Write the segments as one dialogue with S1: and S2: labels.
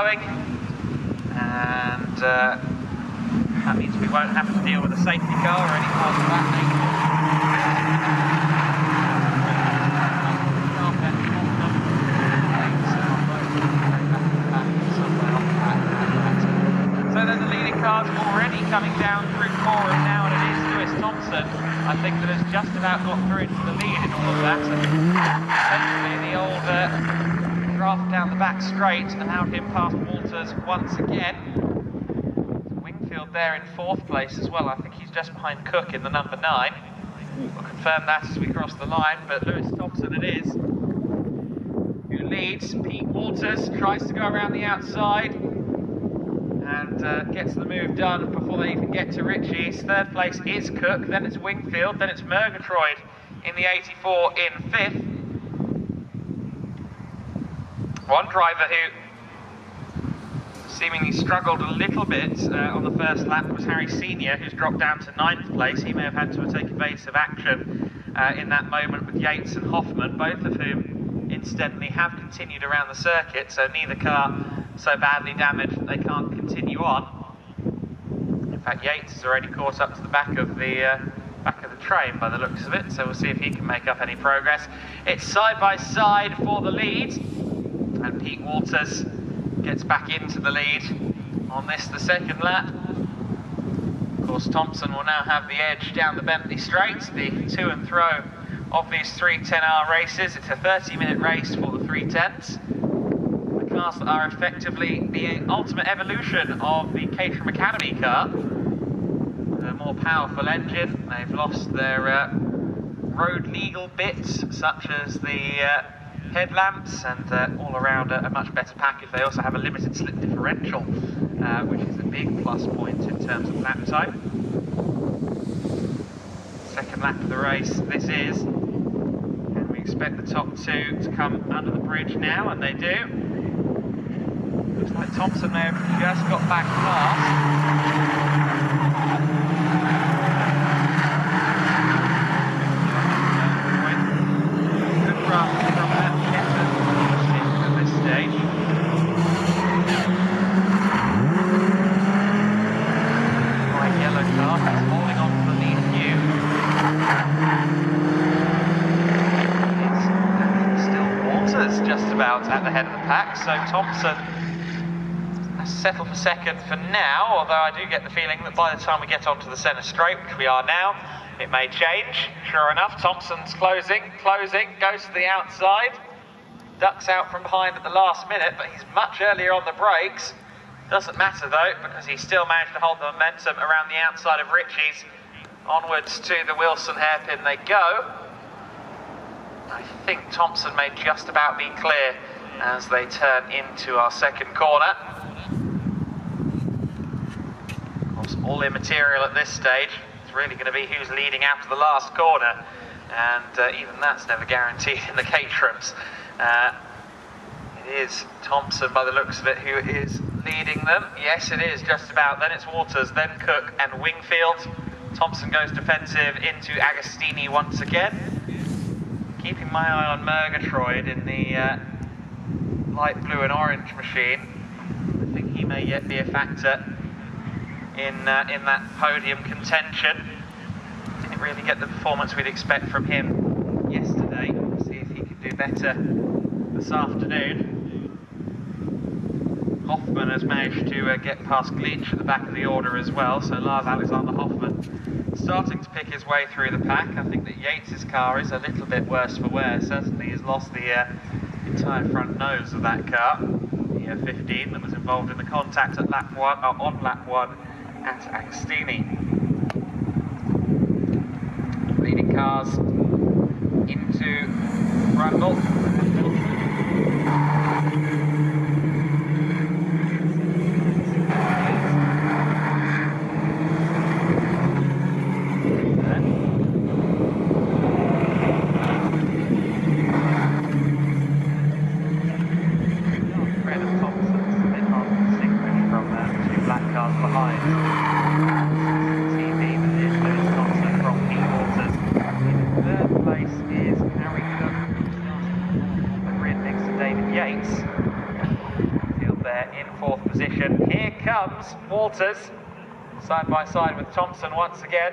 S1: going, and that means we won't have to deal with a safety car or any cars of that nature. So there's the leading cars already coming down through 4, and now it is Lewis Thompson, I think, that has just about got through into the lead in all of that. And essentially the old draft down the back straight allowed him past Walters once again. Wingfield there in 4th place as well. I think he's just behind Cook in the number 9. We'll confirm that as we cross the line, but Lewis Thompson it is who leads. Pete Walters tries to go around the outside and gets the move done before they even get to Ritchie's. 3rd place is Cook, then it's Wingfield, then it's Murgatroyd in the 84 in 5th. One driver who seemingly struggled a little bit on the first lap was Harry Senior, who's dropped down to 9th place. He may have had to take evasive action in that moment with Yates and Hoffman, both of whom incidentally have continued around the circuit, so neither car so badly damaged that they can't continue on. In fact, Yates has already caught up to the back of the train by the looks of it, so we'll see if he can make up any progress. It's side by side for the lead, and Pete Walters gets back into the lead on this, the 2nd lap. Of course, Thompson will now have the edge down the Bentley Straight, the to and fro of these 3 10-hour races. It's a 30-minute race for the 3 10s. The cars that are effectively the ultimate evolution of the Caterham Academy car. A more powerful engine. They've lost their road legal bits, such as the headlamps, and all around a much better package. They also have a limited slip differential, which is a big plus point in terms of lap time. 2nd lap of the race this is, and we expect the top 2 to come under the bridge now, and they do. Looks like Thompson may have just got back last. Good run from that at this stage. Bright yellow car, he's holding on to the lead view. It's still Walters just about at the head of the pack, so Thompson has settled for 2nd for now, although I do get the feeling that by the time we get onto the centre straight, which we are now, it may change. Sure enough, Thompson's closing, goes to the outside, ducks out from behind at the last minute, but he's much earlier on the brakes. Doesn't matter though, because he still managed to hold the momentum around the outside of Ritchie's. Onwards to the Wilson hairpin they go. I think Thompson may just about be clear as they turn into our 2nd corner. Of course, all immaterial at this stage. It's really going to be who's leading out to the last corner, and even that's never guaranteed in the Caterhams. It is Thompson, by the looks of it, who is leading them. Yes, it is, just about. Then it's Walters, then Cook and Wingfield. Thompson goes defensive into Agostini once again. Keeping my eye on Murgatroyd in the light blue and orange machine. I think he may yet be a factor in that podium contention. Didn't really get the performance we'd expect from him yesterday. We'll see if he can do better this afternoon. Hoffman has managed to get past Glitch at the back of the order as well, so Lars Alexander Hoffman starting to pick his way through the pack. I think that Yates' car is a little bit worse for wear. Certainly he's lost the entire front nose of that car, the 15 that was involved in the contact at lap 1, on lap 1 at Agostini. Leading cars into Brundle. in 4th position. Here comes Walters, side by side with Thompson once again.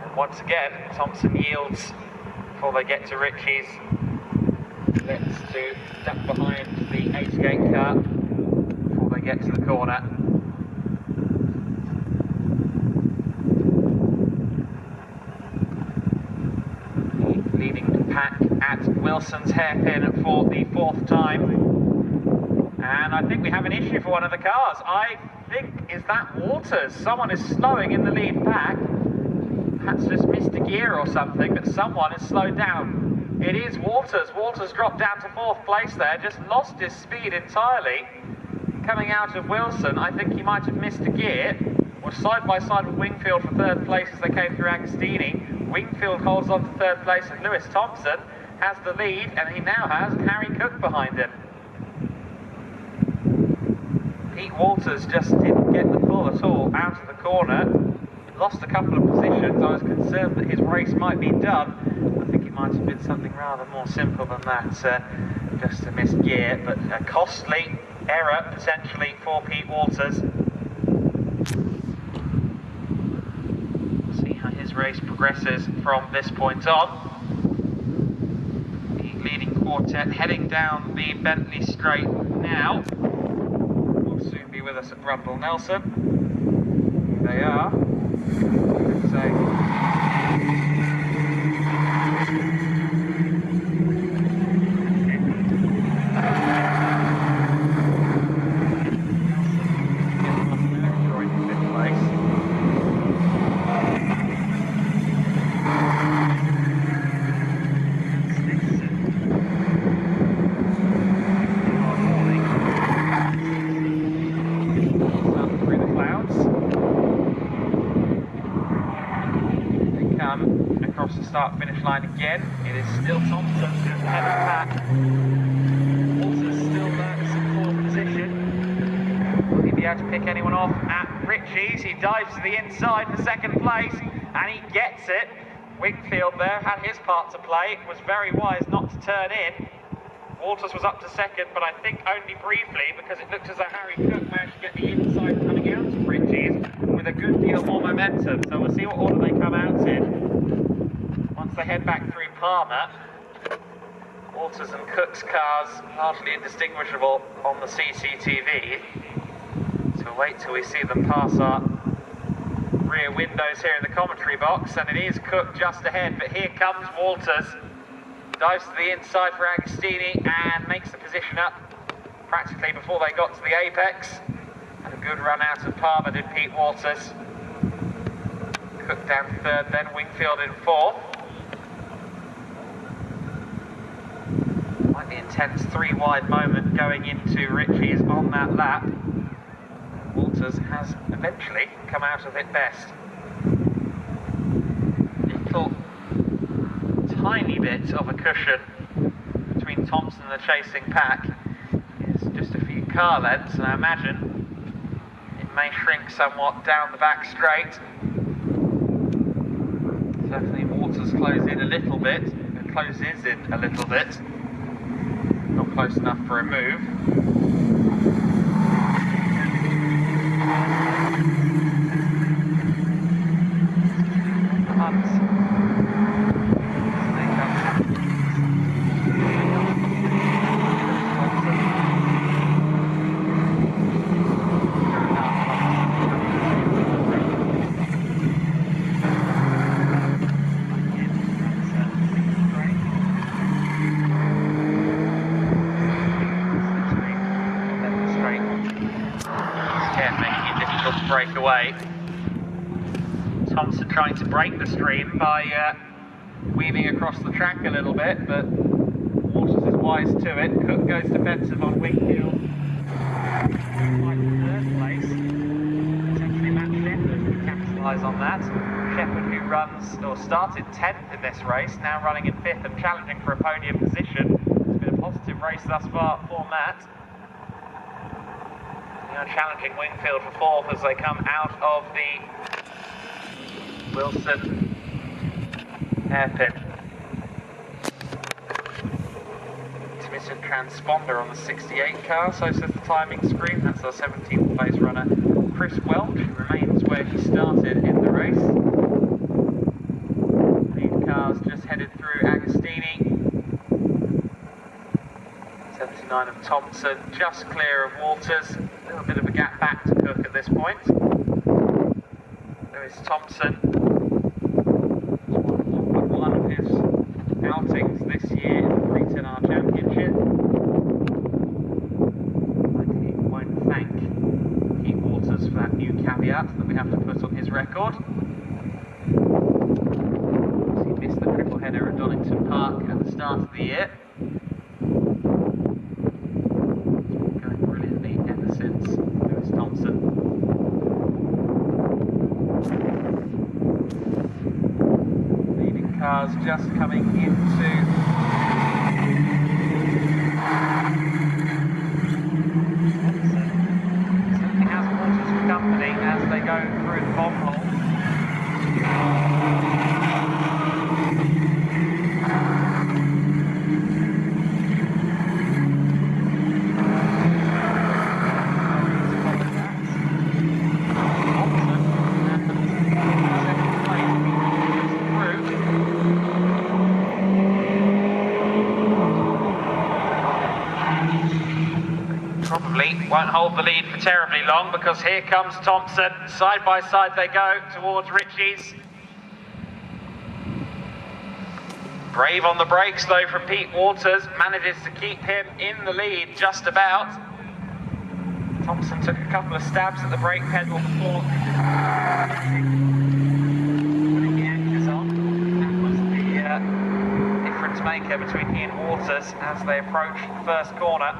S1: And once again, Thompson yields before they get to Ritchie's. Lets to duck behind the 88 car before they get to the corner. Leading the pack at Wilson's hairpin for the 4th time. And I think we have an issue for one of the cars. I think, is that Walters? Someone is slowing in the lead pack. Perhaps just missed a gear or something, but someone is slowed down. It is Walters. Walters dropped down to 4th place there, just lost his speed entirely. Coming out of Wilson, I think he might have missed a gear. Was side by side with Wingfield for 3rd place as they came through Agostini. Wingfield holds on to 3rd place, and Lewis Thompson has the lead, and he now has Harry Cook behind him. Pete Walters just didn't get the pull at all out of the corner. Lost a couple of positions. I was concerned that his race might be done. I think it might have been something rather more simple than that, just a missed gear, but a costly error potentially for Pete Walters. See how his race progresses from this point on. The leading quartet heading down the Bentley Straight now. Will soon be with us at Brumble Nelson. Here they are. Across the start-finish line again. It is still Thompson who's ahead of the pack. Walters still lurks in 4th position. Will he be able to pick anyone off at Ritchie's? He dives to the inside for 2nd place, and he gets it. Wingfield there had his part to play. It was very wise not to turn in. Walters was up to 2nd, but I think only briefly, because it looked as though Harry Cook managed to get the inside coming out of Ritchie's with a good deal more momentum. So we'll see what order they come out in. Once they head back through Palmer, Walters and Cook's cars largely indistinguishable on the CCTV. So we'll wait till we see them pass our rear windows here in the commentary box, and it is Cook just ahead, but here comes Walters. Dives to the inside for Agostini and makes the position up practically before they got to the apex. And a good run out of Palmer did Pete Walters. Cook down 3rd, then Wingfield in 4th. Quite the intense 3-wide moment going into Ritchie's on that lap. Walters has eventually come out of it best. Little tiny bit of a cushion between Thompson and the chasing pack. It's just a few car lengths, and I imagine it may shrink somewhat down the back straight. Certainly Walters closes in a little bit. Not close enough for a move. Break away. Thompson trying to break the stream by weaving across the track a little bit, but Walters is wise to it. Cook goes defensive on Wingfield. Like 3rd place. Potentially Matt Shepherd could capitalise on that. Shepherd, who runs or started 10th in this race, now running in 5th and challenging for a podium position. It's been a positive race thus far for Matt. Challenging Wingfield for 4th as they come out of the Wilson hairpin. To intermittent transponder on the 68 car, so says the timing screen. That's our 17th place runner, Chris Welch, who remains where he started in the race. Lead car's just headed through Agostini. 79 of Thompson, just clear of Walters. A little bit of a gap back to Cook at this point. Lewis Thompson, one of his outings this year in the 310R Championship. I won't thank Pete Walters for that new caveat that we have to put on his record. He missed the triple header at Donington Park at the start of the year. Going brilliantly ever since, Lewis Thompson. Cars just coming into certainly has Walters for company as they go through the bomb hole. Probably won't hold the lead for terribly long, because here comes Thompson. Side by side they go towards Ritchie's. Brave on the brakes though from Pete Walters, manages to keep him in the lead just about. Thompson took a couple of stabs at the brake pedal before putting the anchors on. That was the difference maker between he and Walters as they approach the first corner.